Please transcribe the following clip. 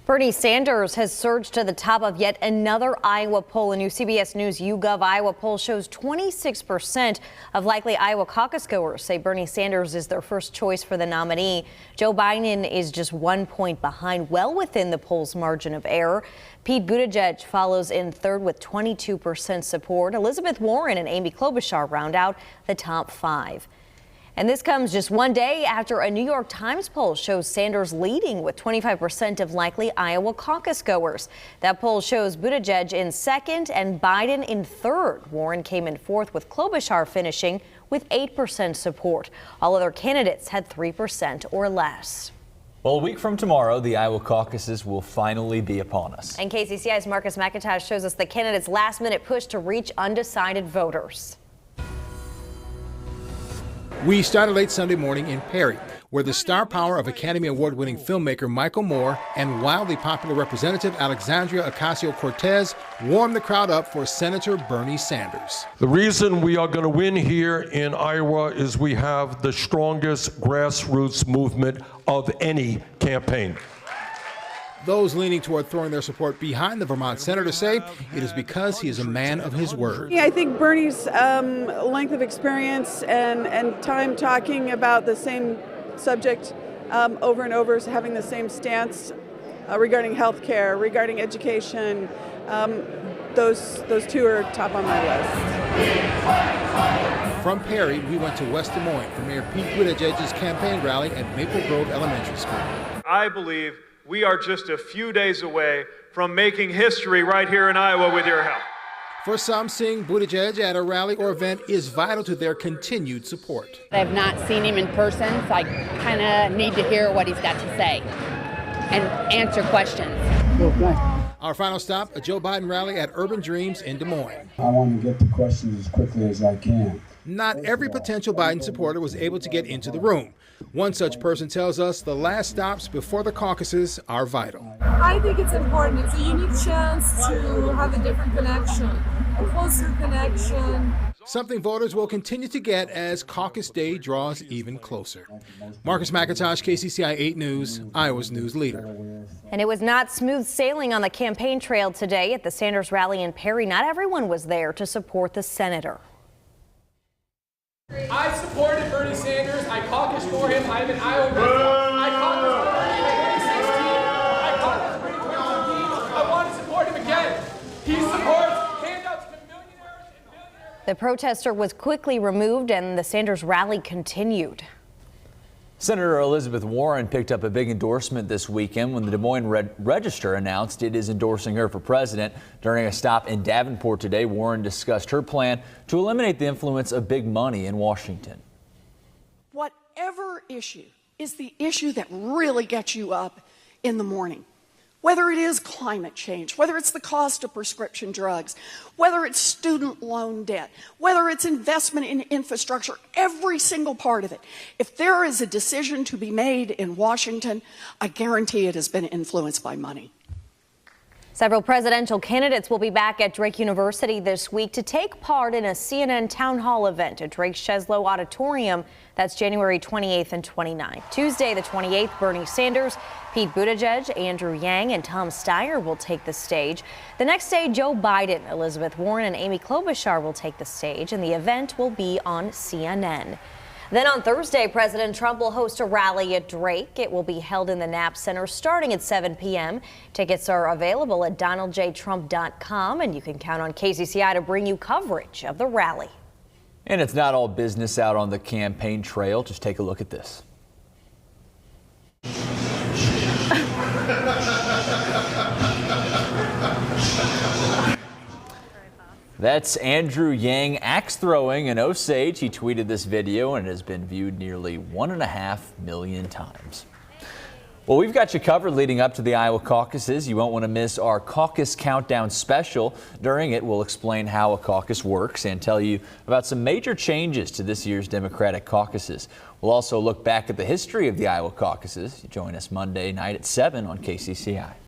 Bernie Sanders has surged to the top of yet another Iowa poll. A new CBS News YouGov Iowa poll shows 26% of likely Iowa caucus goers say Bernie Sanders is their first choice for the nominee. Joe Biden is just 1 point behind, well within the poll's margin of error. Pete Buttigieg follows in third with 22% support. Elizabeth Warren and Amy Klobuchar round out the top five. And this comes just one day after a New York Times poll shows Sanders leading with 25% of likely Iowa caucus goers. That poll shows Buttigieg in second and Biden in third. Warren came in fourth, with Klobuchar finishing with 8% support. All other candidates had 3% or less. Well, a week from tomorrow, the Iowa caucuses will finally be upon us. And KCCI's Marcus McIntosh shows us the candidates' last-minute push to reach undecided voters. We started late Sunday morning in Perry, where the star power of Academy Award-winning filmmaker Michael Moore and wildly popular Representative Alexandria Ocasio-Cortez warmed the crowd up for Senator Bernie Sanders. The reason we are going to win here in Iowa is we have the strongest grassroots movement of any campaign. Those leaning toward throwing their support behind the Vermont senator say it is because he is a man of his word. Yeah, I think Bernie's length of experience and time talking about the same subject over and over, having the same stance regarding health care, regarding education, those two are top on my list. From Perry, we went to West Des Moines for Mayor Pete Buttigieg's campaign rally at Maple Grove Elementary School. I believe we are just a few days away from making history right here in Iowa with your help. For some, seeing Buttigieg at a rally or event is vital to their continued support. I've not seen him in person, so I kind of need to hear what he's got to say and answer questions. Our final stop, a Joe Biden rally at Urban Dreams in Des Moines. I want to get the questions as quickly as I can. Not every potential Biden supporter was able to get into the room. One such person tells us the last stops before the caucuses are vital. I think it's important. It's a unique chance to have a different connection, a closer connection. Something voters will continue to get as caucus day draws even closer. Marcus McIntosh, KCCI 8 News, Iowa's news leader. And it was not smooth sailing on the campaign trail today at the Sanders rally in Perry. Not everyone was there to support the senator. I supported Bernie Sanders. I caucused for him. I'm an Iowa resident. I caucused for him in 2016. I caucused for him in 2015. I want to support him again. He supports handouts to millionaires and billionaires. The protester was quickly removed and the Sanders rally continued. Senator Elizabeth Warren picked up a big endorsement this weekend when the Des Moines Register announced it is endorsing her for president. During a stop in Davenport today, Warren discussed her plan to eliminate the influence of big money in Washington. Whatever issue is the issue that really gets you up in the morning, whether it is climate change, whether it's the cost of prescription drugs, whether it's student loan debt, whether it's investment in infrastructure, every single part of it. If there is a decision to be made in Washington, I guarantee it has been influenced by money. Several presidential candidates will be back at Drake University this week to take part in a CNN town hall event at Drake Sheslow Auditorium. That's January 28th and 29th. Tuesday, the 28th, Bernie Sanders, Pete Buttigieg, Andrew Yang, and Tom Steyer will take the stage. The next day, Joe Biden, Elizabeth Warren, and Amy Klobuchar will take the stage, and the event will be on CNN. Then on Thursday, President Trump will host a rally at Drake. It will be held in the Knapp Center starting at 7 p.m. Tickets are available at donaldjtrump.com, and you can count on KCCI to bring you coverage of the rally. And it's not all business out on the campaign trail. Just take a look at this. That's Andrew Yang axe throwing in Osage. He tweeted this video and it has been viewed nearly 1.5 million times. Well, we've got you covered leading up to the Iowa caucuses. You won't want to miss our caucus countdown special. During it, we'll explain how a caucus works and tell you about some major changes to this year's Democratic caucuses. We'll also look back at the history of the Iowa caucuses. Join us Monday night at 7 on KCCI.